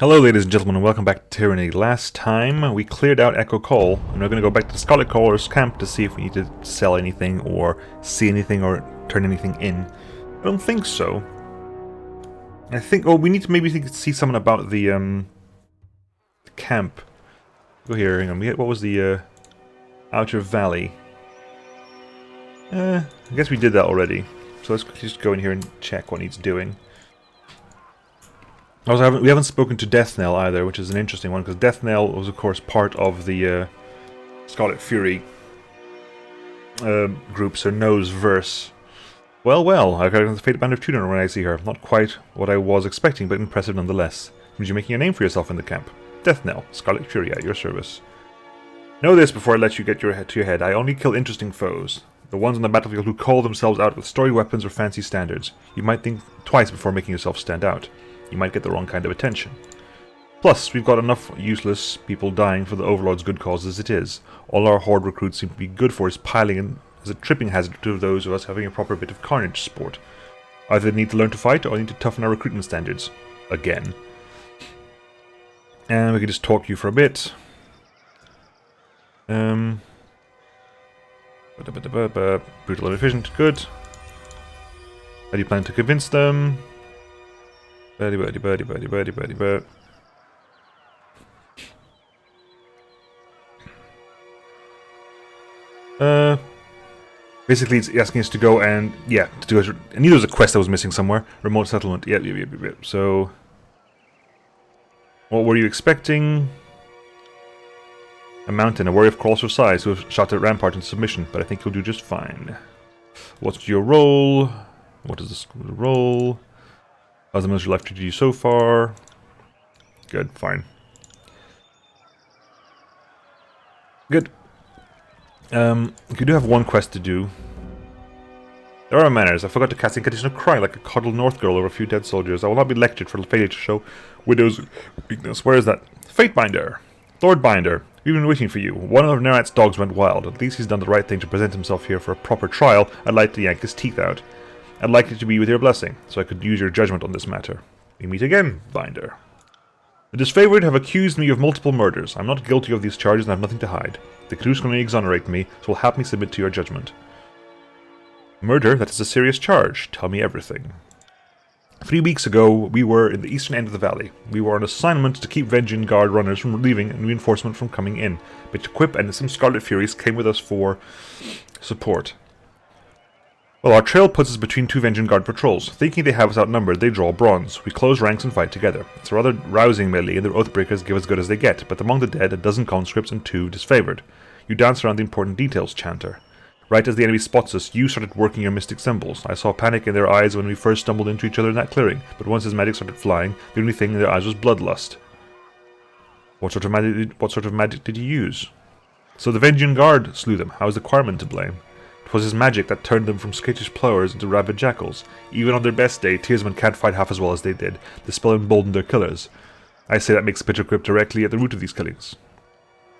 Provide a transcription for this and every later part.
Hello ladies and gentlemen and welcome back to Tyranny. Last time we cleared out Echo Call and we're going to go back to Scarlet Caller's camp to see if we need to sell anything or see anything or turn anything in. I don't think so. I think, we need to maybe see something about the camp. Go here, hang on, what was the Outer Valley? I guess we did that already. So let's just go in here and check what needs doing. Also, we haven't spoken to Deathnell either, which is an interesting one, because Deathnell was, of course, part of the Scarlet Fury group, so knows verse. Well, I got the Fatebinder Sanan when I see her. Not quite what I was expecting, but impressive nonetheless. Means you're making a name for yourself in the camp. Deathnell, Scarlet Fury, at your service. Know this before I let you get your head to your head. I only kill interesting foes. The ones on the battlefield who call themselves out with story weapons or fancy standards. You might think twice before making yourself stand out. You might get the wrong kind of attention. Plus, we've got enough useless people dying for the Overlord's good cause as it is. All our Horde recruits seem to be good for is piling in as a tripping hazard to those of us having a proper bit of carnage sport. Either they need to learn to fight, or they need to toughen our recruitment standards. Again. And we can just talk to you for a bit. Brutal and efficient, good. How do you plan to convince them? Birdie. Basically, it's asking us to go and, to do it. I knew there was a quest that was missing somewhere. Remote settlement. Yep. So, what were you expecting? A mountain, a warrior of colossal size who have shot at Rampart in submission, but I think you'll do just fine. What's your role? What is this role? How's the military life treated you so far? Good, fine. Good. You do have one quest to do. There are manners. I forgot to cast incantation of cry like a coddled North girl over a few dead soldiers. I will not be lectured for failure to show widow's weakness. Where is that? Fatebinder! Lord Binder, we've been waiting for you. One of Nerat's dogs went wild. At least he's done the right thing to present himself here for a proper trial. I'd like to yank his teeth out. I'd like it to be with your blessing, so I could use your judgment on this matter. We meet again, Binder. The disfavored have accused me of multiple murders. I'm not guilty of these charges and have nothing to hide. The Kyros can only exonerate me, so will help me submit to your judgment. Murder? That is a serious charge. Tell me everything. 3 weeks ago, we were in the eastern end of the valley. We were on assignment to keep Vengeance Guard runners from leaving and reinforcement from coming in, but Quip and some Scarlet Furies came with us for support. Well, our trail puts us between two Vengeance Guard patrols. Thinking they have us outnumbered, they draw bronze. We close ranks and fight together. It's a rather rousing melee, and the Oathbreakers give as good as they get, but among the dead, a dozen conscripts and 2 disfavored. You dance around the important details, Chanter. Right as the enemy spots us, you started working your mystic symbols. I saw panic in their eyes when we first stumbled into each other in that clearing, but once his magic started flying, the only thing in their eyes was bloodlust. What sort of magic did you use? So the Vengeance Guard slew them. How is the Quarman to blame? It was his magic that turned them from skittish plowers into rabid jackals. Even on their best day, Tearsmen can't fight half as well as they did. The spell emboldened their killers. I say that makes Grip directly at the root of these killings.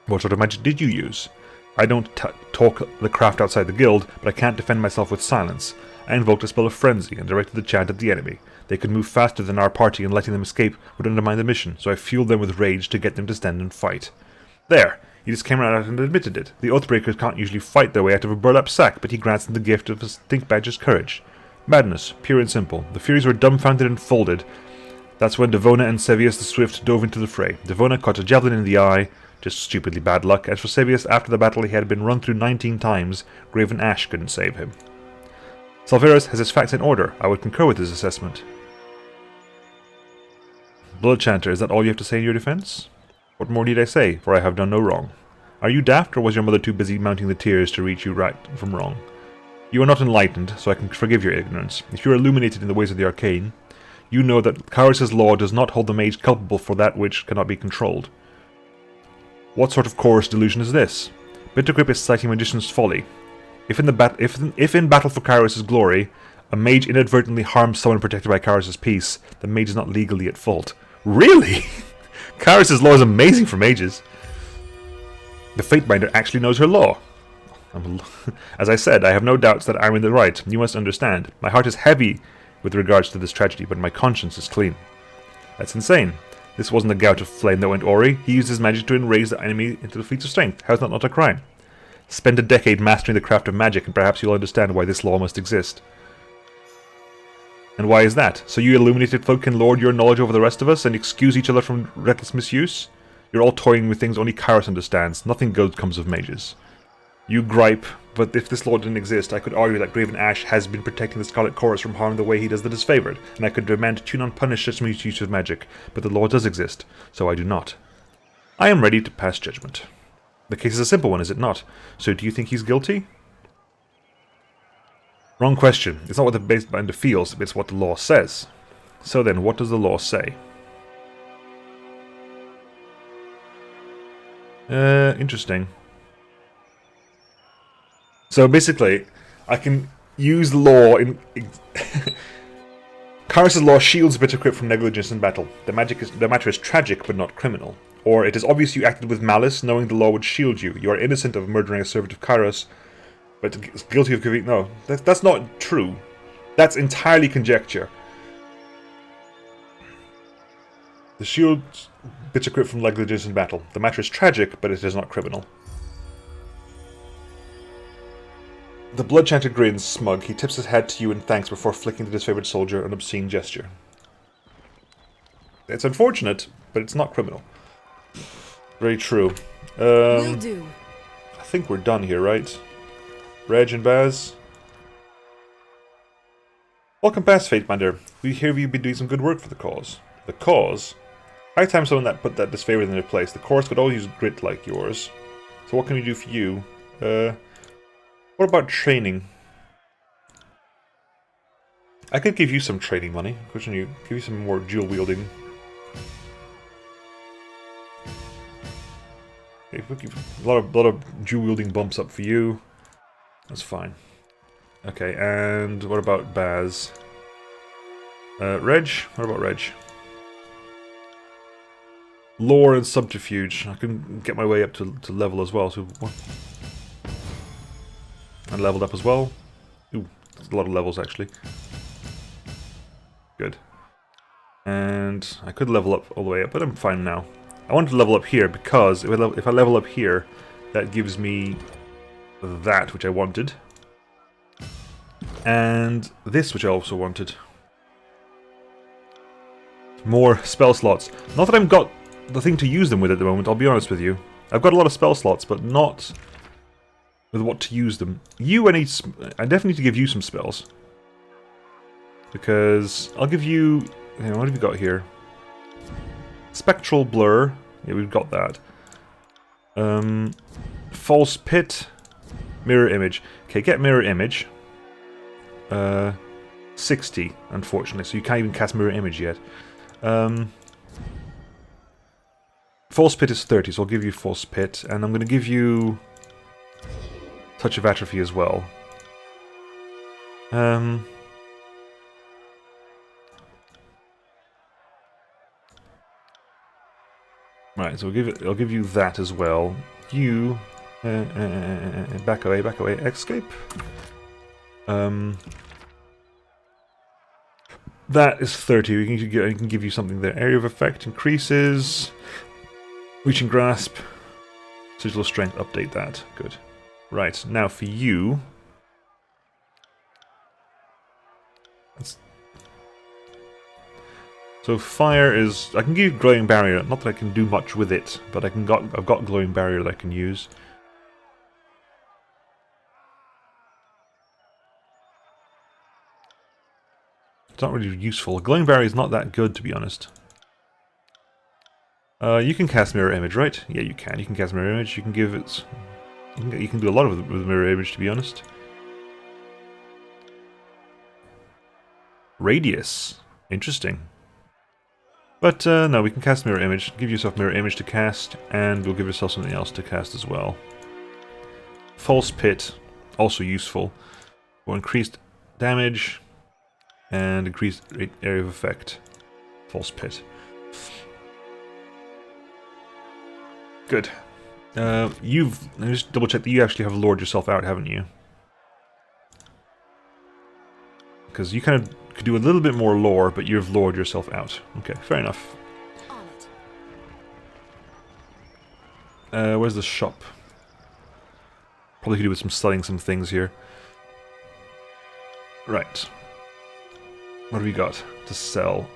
What sort of magic did you use? I don't talk the craft outside the guild, but I can't defend myself with silence. I invoked a spell of frenzy and directed the chant at the enemy. They could move faster than our party, and letting them escape would undermine the mission, so I fueled them with rage to get them to stand and fight. There! He just came right out and admitted it. The Oathbreakers can't usually fight their way out of a burlap sack, but he grants them the gift of his Think Badger's courage. Madness, pure and simple. The Furies were dumbfounded and folded. That's when Devona and Sevius the Swift dove into the fray. Devona caught a javelin in the eye, just stupidly bad luck. As for Sevius, after the battle he had been run through 19 times. Graven Ash couldn't save him. Salveros has his facts in order. I would concur with his assessment. Blood Chanter, is that all you have to say in your defense? What more need I say, for I have done no wrong. Are you daft, or was your mother too busy mounting the tears to reach you right from wrong? You are not enlightened, so I can forgive your ignorance. If you are illuminated in the ways of the arcane, you know that Kyros' law does not hold the mage culpable for that which cannot be controlled. What sort of chorus delusion is this? Bittergrip is citing magician's folly. If in battle for Kyros' glory, a mage inadvertently harms someone protected by Kyros' peace, the mage is not legally at fault. Really? Kyros' law is amazing for mages. The Fatebinder actually knows her law. As I said, I have no doubts that I'm in the right. You must understand. My heart is heavy with regards to this tragedy, but my conscience is clean. That's insane. This wasn't a gout of flame that went awry. He used his magic to raise the enemy into the feats of strength. How's that not a crime? Spend a decade mastering the craft of magic, and perhaps you'll understand why this law must exist. And why is that? So you illuminated folk can lord your knowledge over the rest of us and excuse each other from reckless misuse? You're all toying with things only Kyros understands. Nothing good comes of mages. You gripe, but if this law didn't exist, I could argue that Graven Ash has been protecting the Scarlet Chorus from harm the way he does the disfavored, and I could demand to non-punish such misuse of magic, but the law does exist, so I do not. I am ready to pass judgment. The case is a simple one, is it not? So do you think he's guilty? Wrong question. It's not what the Fatebinder feels, it's what the law says. So then, what does the law say? Interesting. So basically, I can use the law in... Kyros' law shields Bittercrypt from negligence in battle. The matter is tragic, but not criminal. Or, it is obvious you acted with malice, knowing the law would shield you. You are innocent of murdering a servant of Kyros, but guilty of giving... No, that's not true. That's entirely conjecture. The shield Bittercrypt from negligence in battle. The matter is tragic, but it is not criminal. The blood-chanter grins, smug. He tips his head to you in thanks before flicking the disfavored soldier an obscene gesture. It's unfortunate, but it's not criminal. Very true. Will do. I think we're done here, right? Reg and Baz? Welcome past, Fatebinder. We hear you've been doing some good work for the cause. The cause? High time someone that put that disfavored in their place. The chorus could always use grit like yours. So what can we do for you? What about training? I could give you some training money. Give you some more dual wielding. If we give a lot of dual wielding bumps up for you. That's fine. Okay, and what about Baz? Reg? What about Reg? Lore and subterfuge. I can get my way up to level as well. So. And leveled up as well. Ooh, that's a lot of levels actually. Good. And I could level up all the way up, but I'm fine now. I want to level up here because if I level up here, that gives me that which I wanted. And this which I also wanted. More spell slots. Not that I've got the thing to use them with at the moment, I'll be honest with you. I've got a lot of spell slots, but not with what to use them. I definitely need to give you some spells. Because I'll give you... Hang on, what have you got here? Spectral Blur. Yeah, we've got that. False Pit. Mirror Image. Okay, get Mirror Image. 60, unfortunately, so you can't even cast Mirror Image yet. False Pit is 30, so I'll give you False Pit, and I'm going to give you Touch of Atrophy as well. Right, so I'll give you that as well. You back away, escape. That is 30. We can give you something there. Area of effect increases. Reaching grasp. Sigil strength, update that. Good. Right, now for you. So fire is... I can give you glowing barrier. Not that I can do much with it, but I've got glowing barrier that I can use. It's not really useful. Glowing barrier is not that good, to be honest. You can cast Mirror Image, right? Yeah, you can. You can cast Mirror Image. You can give it... You can do a lot with Mirror Image, to be honest. Radius. Interesting. But, no, we can cast Mirror Image. Give yourself Mirror Image to cast, and we'll give yourself something else to cast as well. False Pit. Also useful. For increased damage, and increased area of effect. False Pit. Good. Let me just double check that you actually have lured yourself out, haven't you? Because you kind of could do a little bit more lore, but you've lured yourself out. Okay, fair enough. On it. Where's the shop? Probably could do with selling some things here. Right. What do we got to sell?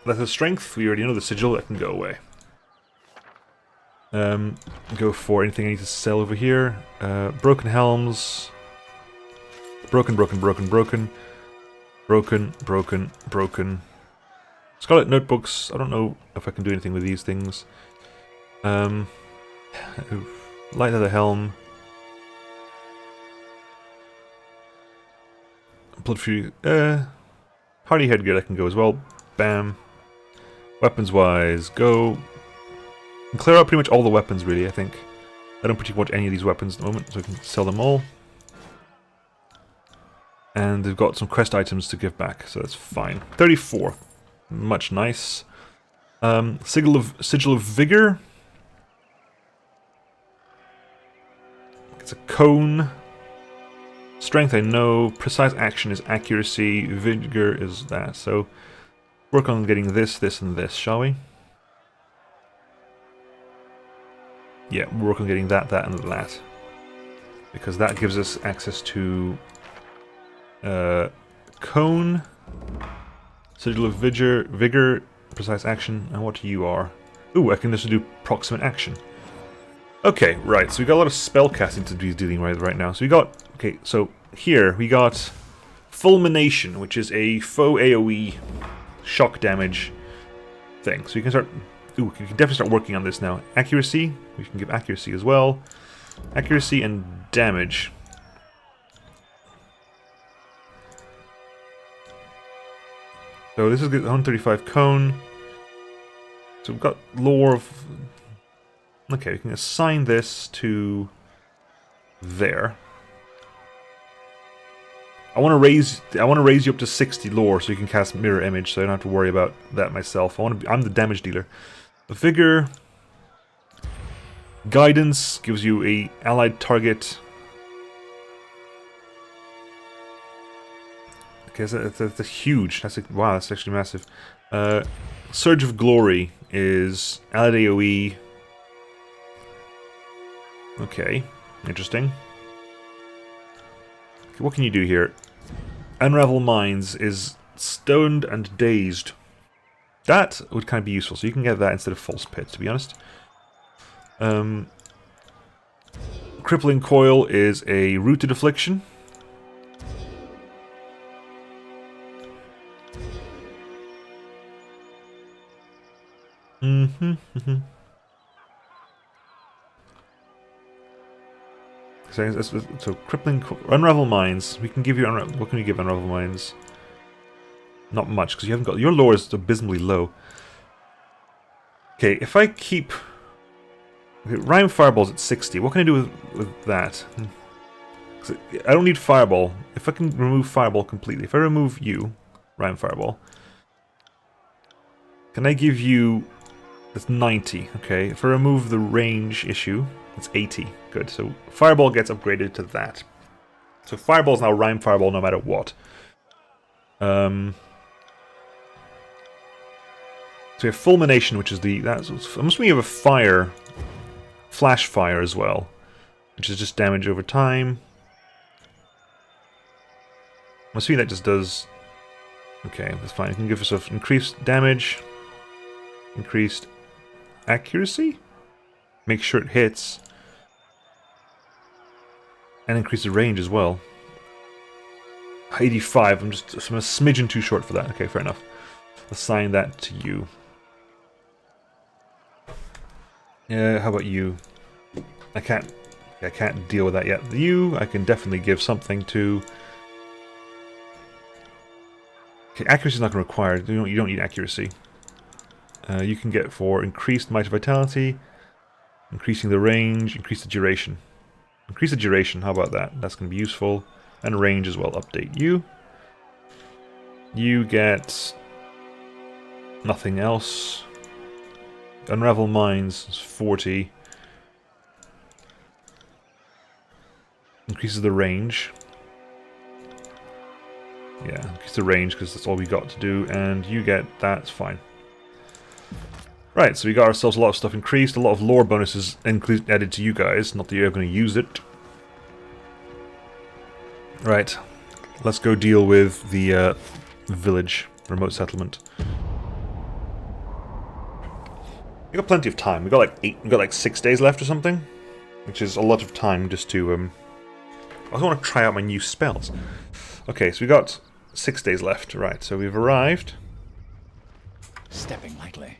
Letter Strength, we already know the sigil, that can go away. Go for anything I need to sell over here. Broken helms. Broken. Scarlet notebooks, I don't know if I can do anything with these things. Light leather helm. Blood Fury, Hardy headgear, that can go as well. Bam. Weapons-wise, go. And clear out pretty much all the weapons, really, I think. I don't particularly want any of these weapons at the moment, so I can sell them all. And they've got some quest items to give back, so that's fine. 34. Much nice. Sigil of Vigor. It's a cone. Strength, I know. Precise action is accuracy. Vigor is that. So, work on getting this, and this, shall we? Yeah, we'll work on getting that, and that. Because that gives us access to cone, sigil of vigor, precise action, and what you are. Ooh, I can just do proximate action. Okay, right, so we got a lot of spell casting to be dealing with right now. So we got, okay, so here we got Fulmination, which is a faux AoE shock damage thing. So you can start, ooh, you can definitely start working on this now. Accuracy, we can give accuracy as well. Accuracy and damage. So this is 135 cone. So we've got lore of... Okay, we can assign this to there. I want to raise you up to 60 lore so you can cast mirror image, so I don't have to worry about that myself. I'm the damage dealer. The vigor, guidance gives you a allied target. Okay, that's a huge. Wow, that's actually massive. Surge of Glory is allied AoE. Okay, interesting. Okay, what can you do here? Unravel Minds is stoned and dazed. That would kind of be useful, so you can get that instead of False Pit, to be honest. Crippling Coil is a Rooted Affliction. So crippling, unravel minds. We can give you what can we give unravel minds? Not much because you haven't got your lore is abysmally low. Okay, if I keep Rhyme Fireball's at 60, what can I do with that? I don't need Fireball. If I can remove Fireball completely, if I remove you, Rhyme Fireball, can I give you? That's 90. Okay, if I remove the range issue, it's 80. Good. So Fireball gets upgraded to that. So Fireball is now Rhyme Fireball no matter what. So we have Fulmination, which is I'm assuming you have a fire, Flash Fire as well, which is just damage over time. I'm assuming that just does. Okay, that's fine. You can give yourself increased damage, increased accuracy, make sure it hits, and increase the range as well. 85. I'm a smidgen too short for that. Okay, fair enough. Assign that to you. Yeah, how about you? I can't deal with that yet. You, I can definitely give something to. Okay, accuracy is not going to require. You don't need accuracy. You can get for increased might of vitality, increasing the range, increase the duration. Increase the duration, how about that? That's going to be useful. And range as well, update you. You get nothing else. Unravel Minds is 40. Increases the range. Yeah, increase the range because that's all we got to do. And you get that's fine. Right, so we got ourselves a lot of stuff increased, a lot of lore bonuses added to you guys, not that you're going to use it. Right, let's go deal with the village, remote settlement. We got plenty of time. We got like 6 days left or something, which is a lot of time just to I also want to try out my new spells. Okay, so we got 6 days left. Right, so we've arrived. Stepping lightly.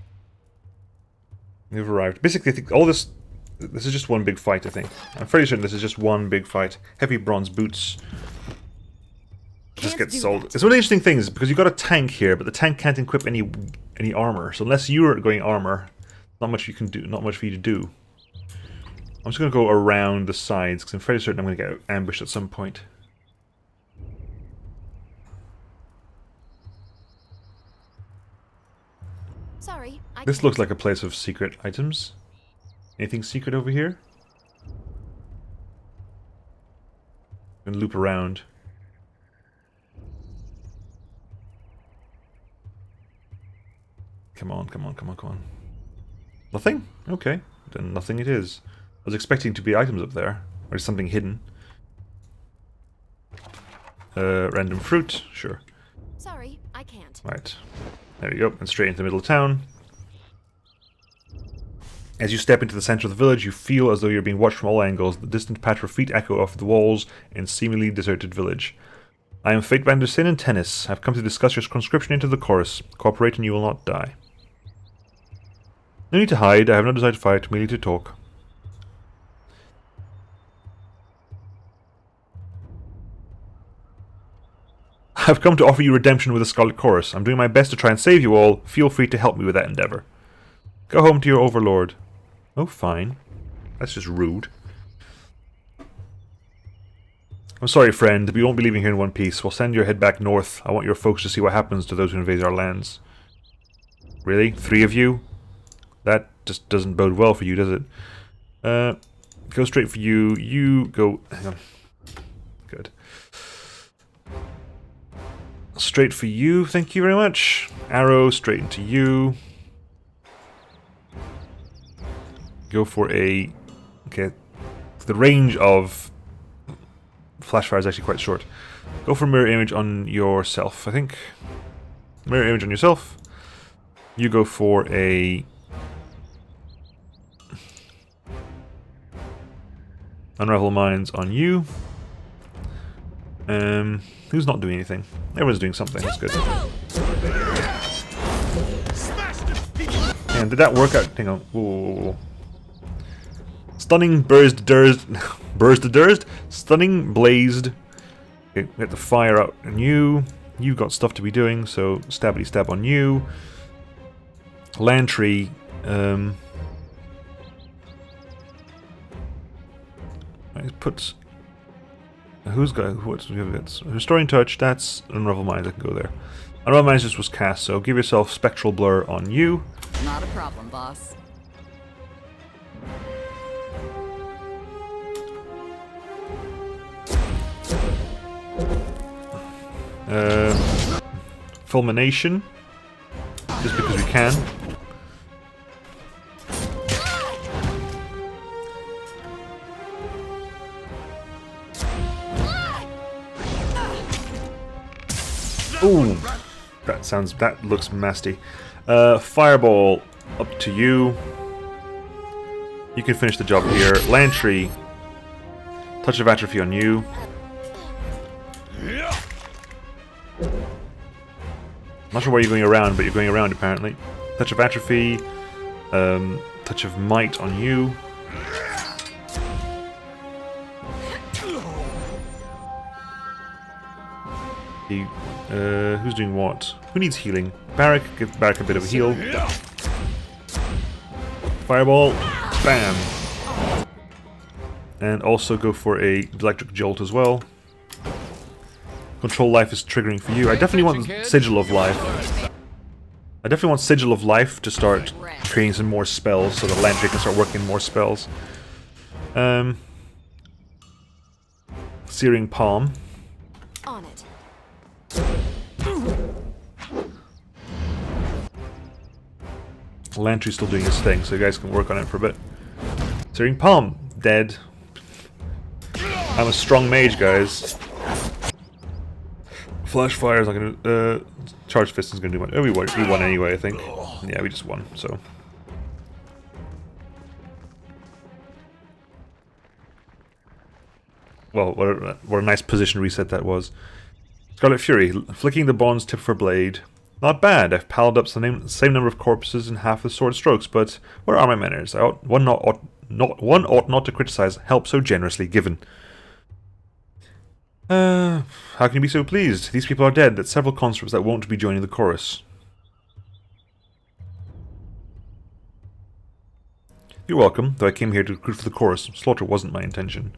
We've arrived. Basically, I think all this is just one big fight, I think. I'm fairly certain this is just one big fight. Heavy bronze boots. Just get sold. It's one of the interesting things, because you've got a tank here, but the tank can't equip any armor. So unless you're going armor, not much you can do, not much for you to do. I'm just going to go around the sides, because I'm fairly certain I'm going to get ambushed at some point. Sorry, This looks like a place of secret items. Anything secret over here? And loop around. Come on, come on, come on, come on. Nothing? Okay, then nothing it is. I was expecting to be items up there, or something hidden. Random fruit, sure. Sorry, I can't. Right, there you go, and straight into the middle of town. As you step into the center of the village, you feel as though you're being watched from all angles. The distant patter of feet echo off the walls in seemingly deserted village. I am Fatebinder Sanan Tenys. I've come to discuss your conscription into the chorus. Cooperate and you will not die. No need to hide, I have no desire to fight, merely to talk. I've come to offer you redemption with the Scarlet Chorus. I'm doing my best to try and save you all. Feel free to help me with that endeavor. Go home to your Overlord. Oh, fine. That's just rude. I'm sorry, friend, but you won't be leaving here in one piece. We'll send your head back north. I want your folks to see what happens to those who invade our lands. Really? 3 of you? That just doesn't bode well for you, does it? Go straight for you. You go... Hang on. Good. Straight for you, thank you very much. Arrow, straight into you. Go for a... Okay. The range of flashfire is actually quite short. Go for mirror image on yourself, I think. Mirror image on yourself. You go for a... Unravel Minds on you. Who's not doing anything? Everyone's doing something, that's good. And did that work out? Hang on. Whoa, whoa, whoa. Stunning burst durst. Burst durst? Stunning blazed. Okay, get the fire out on you. You've got stuff to be doing, so stabby stab on you. Lantry. Put. Who's got what's Restoring Touch? That's Unravel Minds. I can go there. Unravel Minds just was cast, so give yourself Spectral Blur on you. Not a problem, boss. Fulmination, just because we can. Ooh, that looks nasty. Fireball, up to you. You can finish the job here. Lantry, Touch of Atrophy on you. Not sure why you're going around, but you're going around apparently. Touch of Atrophy, Touch of Might on you. Who's doing what? Who needs healing? Barrack, give Barrack a bit of a heal. Fireball, bam. And also go for a electric jolt as well. Control Life is triggering for you. I definitely want Sigil of Life. I definitely want Sigil of Life to start creating some more spells so that Lantry can start working more spells. Searing Palm. On it. Lantry's still doing his thing, so you guys can work on it for a bit. Searing Palm, dead. I'm a strong mage, guys. Flash Fire is not gonna... Charge Fist is gonna do much. Oh, we won anyway, I think. Yeah, we just won, so... Well, what a nice position reset that was. Scarlet Fury, flicking the bond's tip for blade. Not bad, I've piled up the same number of corpses in half the sword strokes, but where are my manners? One ought not to criticize help so generously given. How can you be so pleased? These people are dead, that's several conscripts that won't be joining the chorus. You're welcome, though I came here to recruit for the chorus. Slaughter wasn't my intention.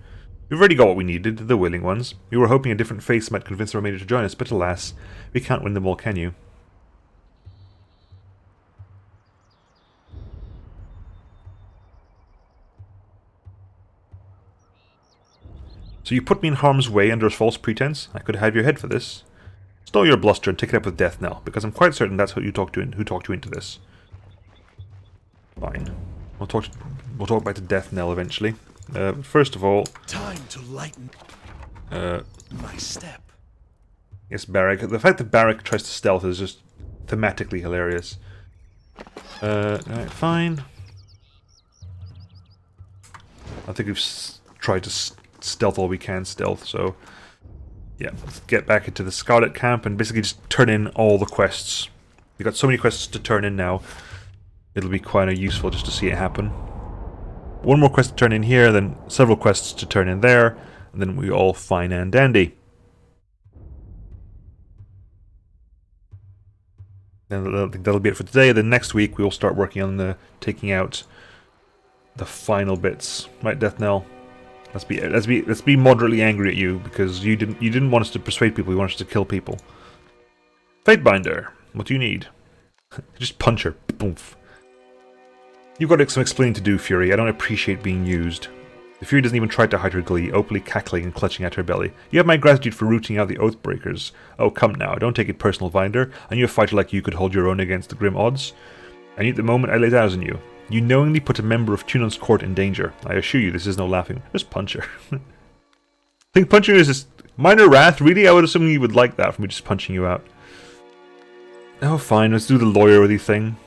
We've already got what we needed, the willing ones. We were hoping a different face might convince the remainder to join us, but alas, we can't win them all, can you? So you put me in harm's way under a false pretense? I could have your head for this. Stall your bluster and take it up with Death Knell, because I'm quite certain that's who talked you into this. Fine. We'll talk back to Death Knell eventually. First of all... Time to lighten my step. Yes, Barrack. The fact that Barrack tries to stealth is just thematically hilarious. Alright, fine. I think we've tried to stealth all we can stealth, so... Yeah, let's get back into the Scarlet Camp and basically just turn in all the quests. We've got so many quests to turn in now. It'll be quite useful just to see it happen. One more quest to turn in here, then several quests to turn in there, and then we all fine and dandy. And I think that'll be it for today. Then next week we'll start working on taking out the final bits. Right, Death Knell? Let's be moderately angry at you because you didn't want us to persuade people. You wanted us to kill people. Fatebinder, what do you need? Just punch her. Boomf. You've got some explaining to do, Fury. I don't appreciate being used. The Fury doesn't even try to hide her glee, openly cackling and clutching at her belly. You have my gratitude for rooting out the Oathbreakers. Oh, come now, don't take it personal, Vinder. I knew a fighter like you could hold your own against the grim odds. I knew at the moment I laid eyes on you. You knowingly put a member of Tunon's court in danger. I assure you this is no laughing. Just punch her. I think punching her is just minor wrath. Really, I would assume you would like that from me just punching you out. Oh, fine, let's do the lawyer-worthy thing.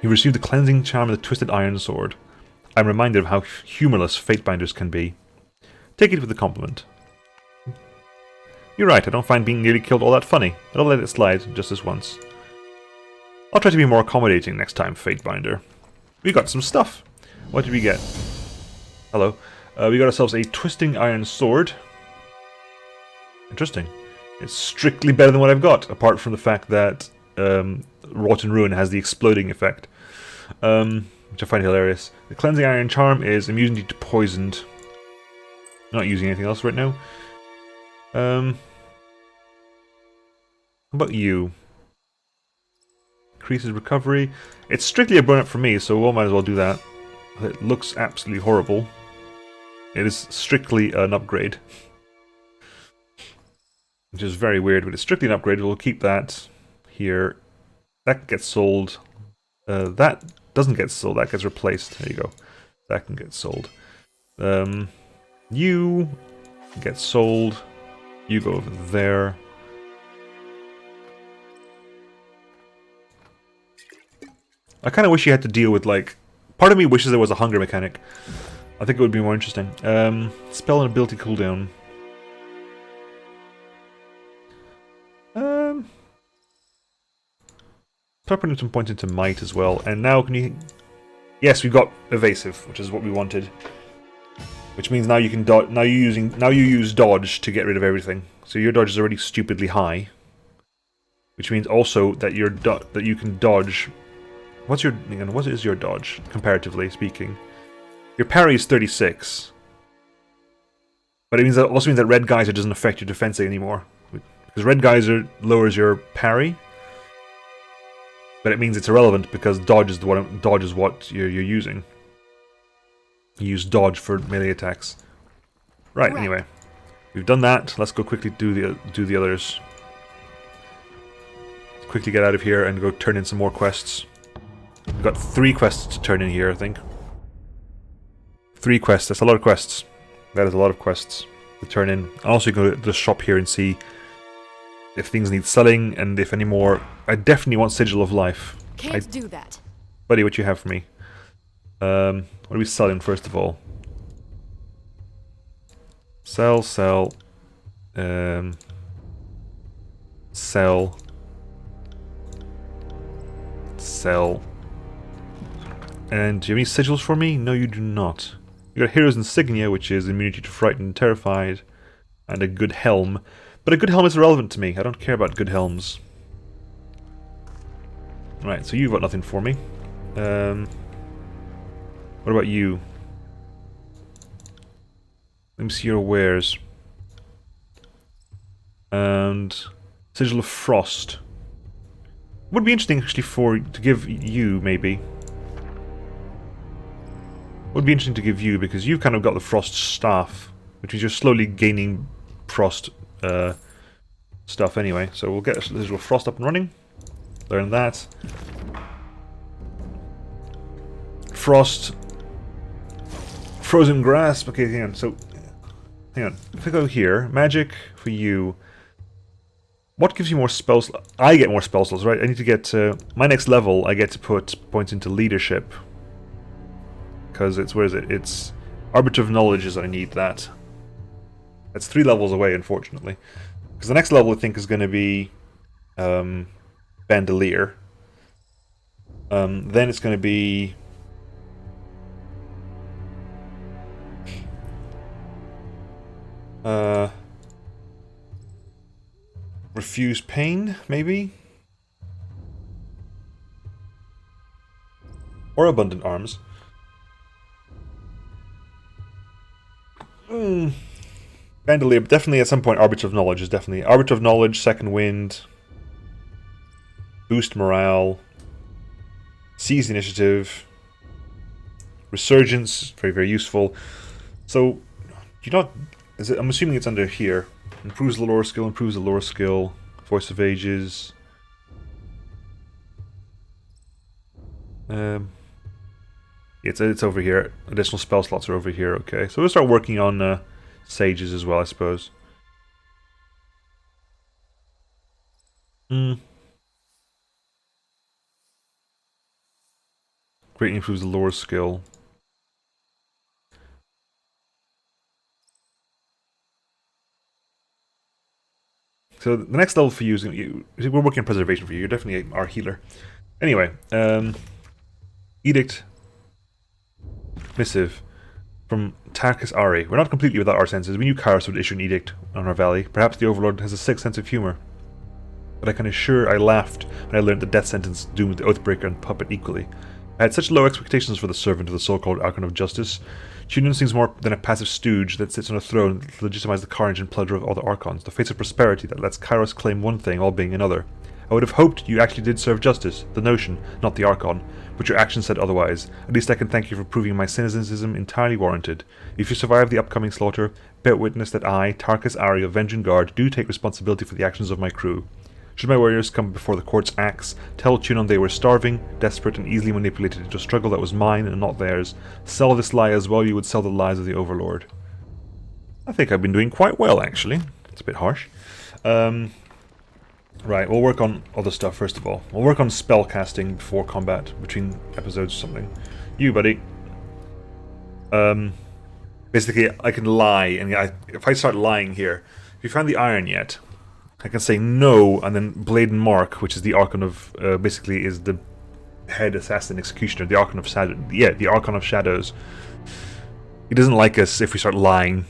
You received the cleansing charm of the Twisted Iron Sword. I'm reminded of how humorless Fatebinders can be. Take it with a compliment. You're right, I don't find being nearly killed all that funny, but I'll let it slide just this once. I'll try to be more accommodating next time, Fatebinder. We got some stuff. What did we get? Hello. We got ourselves a Twisting Iron Sword. Interesting. It's strictly better than what I've got, apart from the fact that Rotten Ruin has the exploding effect. Which I find hilarious. The Cleansing Iron Charm is immunity to poisoned. I'm not using anything else right now. How about you? Increases recovery. It's strictly a burn-up for me, so we might as well do that. It looks absolutely horrible. It is strictly an upgrade. Which is very weird, but it's strictly an upgrade. We'll keep that here. That gets sold. That doesn't get sold, that gets replaced. There you go. That can get sold. You get sold. You go over there. I kind of wish you had to deal with, like... Part of me wishes there was a hunger mechanic. I think it would be more interesting. Spell and ability cooldown. Start putting some points into might as well. And now can you... Yes, we've got evasive, which is what we wanted. Which means now you can now you use dodge to get rid of everything. So your dodge is already stupidly high. Which means also that you can dodge. What is your dodge comparatively speaking? Your parry is 36. But it also means that Red Geyser doesn't affect your defense anymore. Because Red Geyser lowers your parry. But it means it's irrelevant because dodge is what you're using. You use dodge for melee attacks. Right. Anyway, we've done that. Let's go quickly do the others. Let's quickly get out of here and go turn in some more quests. got 3 quests to turn in here, I think. 3 quests, that's a lot of quests. That is a lot of quests to turn in. Also, you can go to the shop here and see if things need selling, and if any more. I definitely want Sigil of Life. Can't do that. Buddy, what you have for me? What are we selling, first of all? Sell. Sell. And do you have any sigils for me? No, you do not. You got Hero's Insignia, which is immunity to frightened and terrified, and a good helm. But a good helm is irrelevant to me. I don't care about good helms. Right, so you've got nothing for me. What about you? Let me see your wares. And Sigil of Frost. Would be interesting actually to give you, maybe. Would be interesting to give you, because you've kind of got the Frost Staff, which means you're slowly gaining Frost stuff anyway. So we'll get Sigil of Frost up and running. Learn that. Frost. Frozen Grasp. Okay, hang on. So, hang on. If I go here, magic for you. What gives you more spells? I get more spell slots, right? I need to get to my next level. I get to put points into leadership, because it's, where is it? It's Arbiter of Knowledge is I need that. That's 3 levels away, unfortunately, because the next level I think is going to be Bandolier. Then it's going to be Refuse Pain, maybe? Or Abundant Arms. Bandolier, definitely at some point Arbiter of Knowledge is definitely... Arbiter of Knowledge, Second Wind, Boost Morale, Seize Initiative, Resurgence, very, very useful. So, you not... Is it, I'm assuming it's under here. Improves the lore skill, Voice of Ages. It's over here. Additional spell slots are over here, okay. So we'll start working on Sages as well, I suppose. Greatly improves the lore skill. So the next level for you is we're working on preservation for you. You're definitely our healer. Anyway, Edict Missive from Tarkus Ari. We're not completely without our senses. We knew Kyros would issue an edict on our valley. Perhaps the Overlord has a sick sense of humor. But I can assure I laughed when I learned the death sentence doomed the Oathbreaker and Puppet equally. I had such low expectations for the servant of the so-called Archon of Justice. Tyranny seems more than a passive stooge that sits on a throne to legitimize the carnage and plunder of other Archons, the face of prosperity that lets Kyros claim one thing while being another. I would have hoped you actually did serve justice, the notion, not the Archon, but your actions said otherwise. At least I can thank you for proving my cynicism entirely warranted. If you survive the upcoming slaughter, bear witness that I, Tarkus Ari of Vengeance Guard, do take responsibility for the actions of my crew. Should my warriors come before the court's axe, tell Tunon they were starving, desperate, and easily manipulated into a struggle that was mine and not theirs. Sell this lie as well you would sell the lies of the Overlord. I think I've been doing quite well, actually. It's a bit harsh. Right, we'll work on other stuff first of all. We'll work on spell casting before combat, between episodes or something. You, buddy. Basically, I can lie, and if I start lying here, if you found the iron yet, I can say no, and then Blade and Mark, which is the Archon of, basically is the head assassin executioner, the Archon of the Archon of Shadows. He doesn't like us if we start lying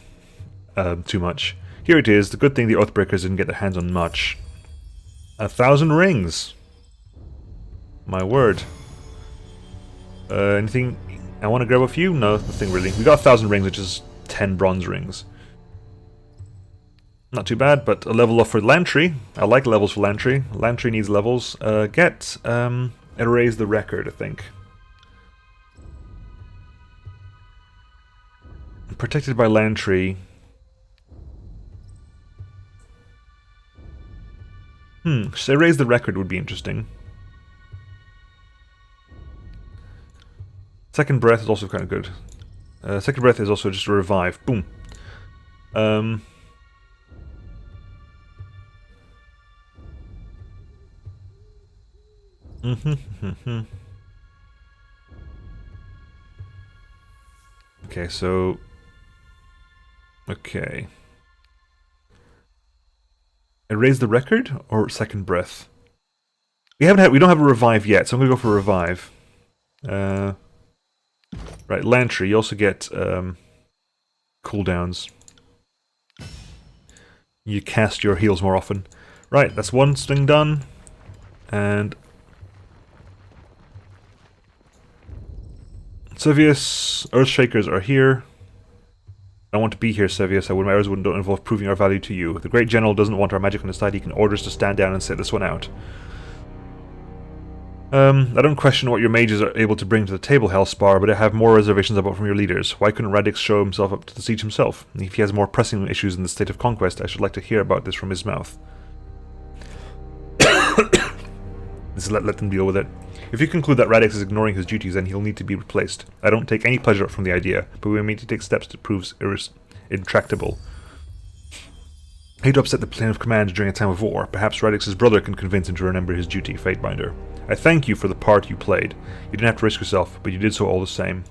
too much. Here it is. The good thing the Oathbreakers didn't get their hands on much. 1,000 rings. My word. Anything I want to grab off you? No, nothing really. We got 1,000 rings, which is 10 bronze rings. Not too bad, but a level up for Lantry. I like levels for Lantry. Lantry needs levels. Erase the record, I think. Protected by Lantry. So erase the record would be interesting. Second breath is also kind of good. Second breath is also just a revive. Boom. Okay, so... Okay. Erase the record or second breath? We don't have a revive yet, so I'm gonna go for a revive. Right, Lantry, you also get cooldowns. You cast your heals more often. Right, that's one thing done. And Sevius, Earthshakers are here. I don't want to be here, Sevius. My orders don't involve proving our value to you. The Great General doesn't want our magic on his side. He can order us to stand down and sit this one out. I don't question what your mages are able to bring to the table, Hellspar, but I have more reservations about from your leaders. Why couldn't Radix show himself up to the siege himself? If he has more pressing issues in the state of conquest, I should like to hear about this from his mouth. Just let them deal with it. If you conclude that Radix is ignoring his duties, then he'll need to be replaced. I don't take any pleasure from the idea, but we may need to take steps to prove intractable. I hate to upset the plane of command during a time of war. Perhaps Radix's brother can convince him to remember his duty, Fatebinder. I thank you for the part you played. You didn't have to risk yourself, but you did so all the same.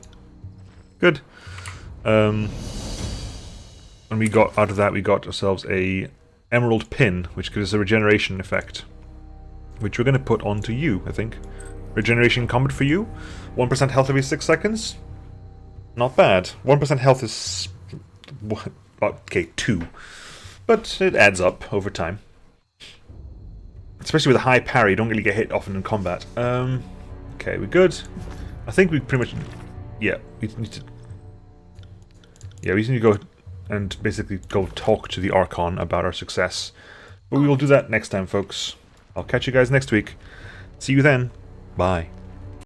Good. And we got out of that, we got ourselves a emerald pin, which gives us a regeneration effect, which we're going to put onto you, I think. Regeneration combat for you. 1% health every 6 seconds. Not bad. 1% health is... okay, 2. But it adds up over time. Especially with a high parry, you don't really get hit often in combat. Okay, we're good. I think we pretty much... Yeah, we need to... Yeah, we just need to go and basically go talk to the Archon about our success. But we will do that next time, folks. I'll catch you guys next week. See you then. Bye.